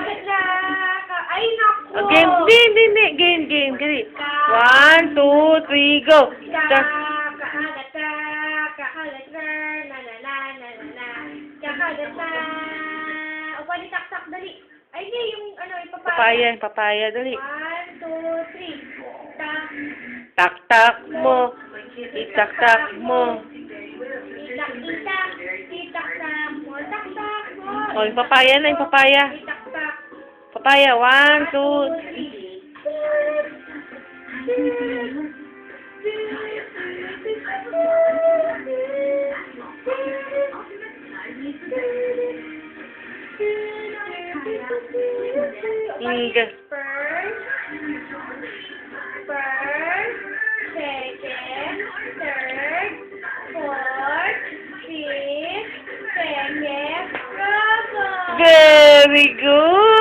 Ay, naku. Game, hindi. Game. Gali. 1, 2, 3, go. Kakagat ka, kakagat ka, kakagat ka. O, pwede taktak, dali. Ay, hindi, yung ano, yung papaya. Papaya, dali. 1, 2, 3. Tak. Tak-tak mo. Itak-tak mo. Itak. Itak-tak mo. Tak-tak mo. O, yung papaya na, yung papaya. Itak-tak. Papaya, 1, 2, 3. First, second, third, fourth, fifth, second, bravo! Very good.